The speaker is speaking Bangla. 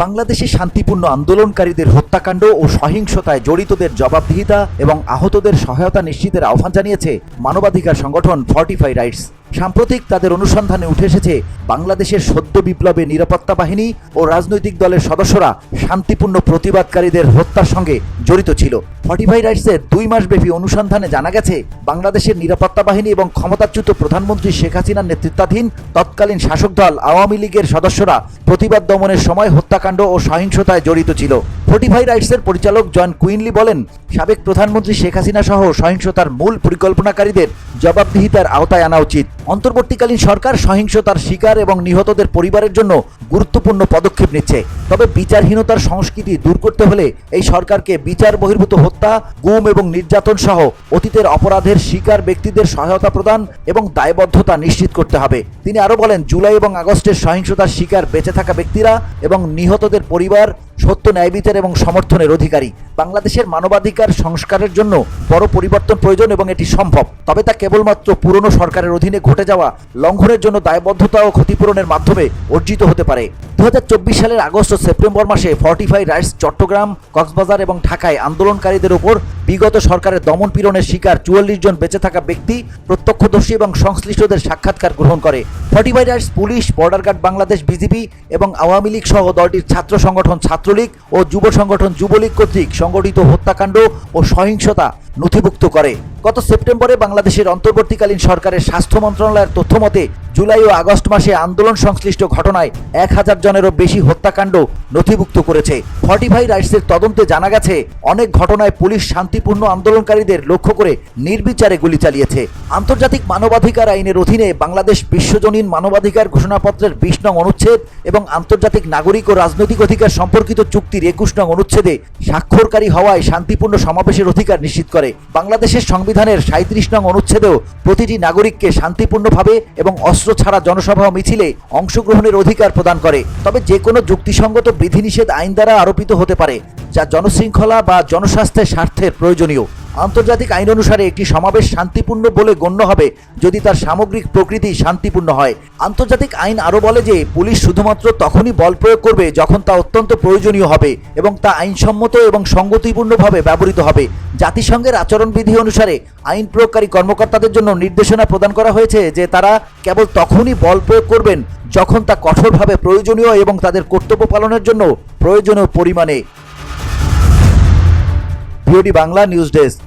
বাংলাদেশে শান্তিপূর্ণ আন্দোলনকারীদের হত্যাকাণ্ড ও সহিংসতায় জড়িতদের জবাবদিহিতা এবং আহতদের সহায়তা নিশ্চিতের আহ্বান জানিয়েছে মানবাধিকার সংগঠন ফর্টিফাই রাইটস। সাম্প্রতিক তাদের অনুসন্ধানে উঠে এসেছে বাংলাদেশের সদ্য বিপ্লবে নিরাপত্তা বাহিনী ও রাজনৈতিক দলের সদস্যরা শান্তিপূর্ণ প্রতিবাদকারীদের হত্যার সঙ্গে জড়িত ছিল। ফর্টিফাই রাইটসের 2 মাসব্যাপী অনুসন্ধানে জানা গেছে, বাংলাদেশের নিরাপত্তা বাহিনী এবং ক্ষমতাচ্যুত প্রধানমন্ত্রী শেখ হাসিনার নেতৃত্বাধীন তৎকালীন শাসক দল আওয়ামী লীগের সদস্যরা প্রতিবাদ দমনের সময় হত্যাকাণ্ড ও সহিংসতায় জড়িত ছিল। ফর্টিফাই রাইটসের পরিচালক জন কুইনলি বলেন, সাবেক প্রধানমন্ত্রী শেখ হাসিনা সহ সহিংসতার মূল পরিকল্পনাকারীদের জবাবদিহিতার আওতায় আনা উচিত। অন্তর্বর্তীকালীন সরকার সহিংসতার শিকার এবং নিহতদের পরিবারের জন্য গুরুত্বপূর্ণ পদক্ষেপ নিচ্ছে। তবে বিচারহীনতার সংস্কৃতি দূর করতে হলে এই সরকারকে বিচার বহির্ভূত হত্যা, গুম এবং নির্যাতন সহ অতীতের অপরাধের শিকার ব্যক্তিদের সহায়তা প্রদান এবং দায়বদ্ধতা নিশ্চিত করতে হবে। তিনি আরও বলেন, জুলাই এবং আগস্টের সহিংসতার শিকার বেঁচে থাকা ব্যক্তিরা এবং নিহতদের পরিবার সত্য ন্যায় বিচার এবং সমর্থনের অধিকারী। বাংলাদেশের মানবাধিকার সংস্কারের জন্য বড় পরিবর্তন প্রয়োজন এবং এটি সম্ভব, তবে তা কেবলমাত্র পুরনো সরকারের অধীনে ঘটে যাওয়া লঙ্ঘনের জন্য দায়বদ্ধতা ও ক্ষতিপূরণের মাধ্যমে অর্জিত হতে পারে। 2024 সালের আগস্ট ও সেপ্টেম্বর মাসে ফর্টিফাই রাইটস চট্টগ্রাম, কক্সবাজার এবং ঢাকায় আন্দোলনকারীদের উপর বিগত সরকারের দমন পীড়নের শিকার 44 জন বেঁচে থাকা ব্যক্তি, প্রত্যক্ষদর্শী এবং সংশ্লিষ্টদের সাক্ষাৎকার গ্রহণ করে। Fortify Rights police, border guard Bangladesh BGB এবং আওয়ামী লীগ সহ দলটির ছাত্র সংগঠন ছাত্রলীগ ও যুব সংগঠন যুবলীগ কর্তৃক সংগঠিত হত্যাকাণ্ড ও সহিংসতা নথিভুক্ত করে। গত সেপ্টেম্বরে বাংলাদেশের অন্তর্বর্তীকালীন সরকারের স্বাস্থ্য মন্ত্রণালয়ের তথ্যমতে জুলাই ও আগস্ট মাসে আন্দোলন সংশ্লিষ্ট ঘটনায় 1000 জনেরও বেশি হত্যাকাণ্ড নথিভুক্ত করেছে। ফর্টিফাই রাইটসের তদন্তে জানা গেছে, অনেক ঘটনায় পুলিশ শান্তিপূর্ণ আন্দোলনকারীদের লক্ষ্য করে নির্বিচারে গুলি চালিয়েছে। আন্তর্জাতিক মানবাধিকার আইনের অধীনে বাংলাদেশ বিশ্বজনীন মানবাধিকার ঘোষণাপত্রের 20 নং অনুচ্ছেদ এবং আন্তর্জাতিক নাগরিক ও রাজনৈতিক অধিকার সম্পর্কিত চুক্তির 21 নং অনুচ্ছেদে স্বাক্ষরকারী হওয়ায় শান্তিপূর্ণ সমাবেশের অধিকার নিশ্চিত করে। বাংলাদেশের সংবিধানের 37 নং অনুচ্ছেদেও প্রতিটি নাগরিককে শান্তিপূর্ণভাবে এবং অস্ত্র ছাড়া জনসভা ও মিছিলে অংশগ্রহণের অধিকার প্রদান করে। তবে যে কোনো যুক্তিসঙ্গত বিধিনিষেধ আইন দ্বারা আরোপিত হতে পারে, যা জনশৃঙ্খলা বা জনস্বাস্থ্যের স্বার্থের প্রয়োজনীয়। আন্তর্জাতিক আইন অনুসারে একটি সমাবেশ শান্তিপূর্ণ বলে গণ্য হবে যদি তার সামগ্রিক প্রকৃতি শান্তিপূর্ণ হয়। আন্তর্জাতিক আইন আরও বলে যে পুলিশ শুধুমাত্র তখনই বল প্রয়োগ করবে যখন তা অত্যন্ত প্রয়োজনীয় হবে এবং তা আইনসম্মত এবং সঙ্গতিপূর্ণভাবে ব্যবহৃত হবে। জাতিসংঘের আচরণবিধি অনুসারে আইন প্রয়োগকারী কর্মকর্তাদের জন্য নির্দেশনা প্রদান করা হয়েছে যে তারা কেবল তখনই বল প্রয়োগ করবেন যখন তা কঠোরভাবে প্রয়োজনীয় এবং তাদের কর্তব্য পালনের জন্য প্রয়োজনীয় পরিমাণে। VOD Bangla news desk.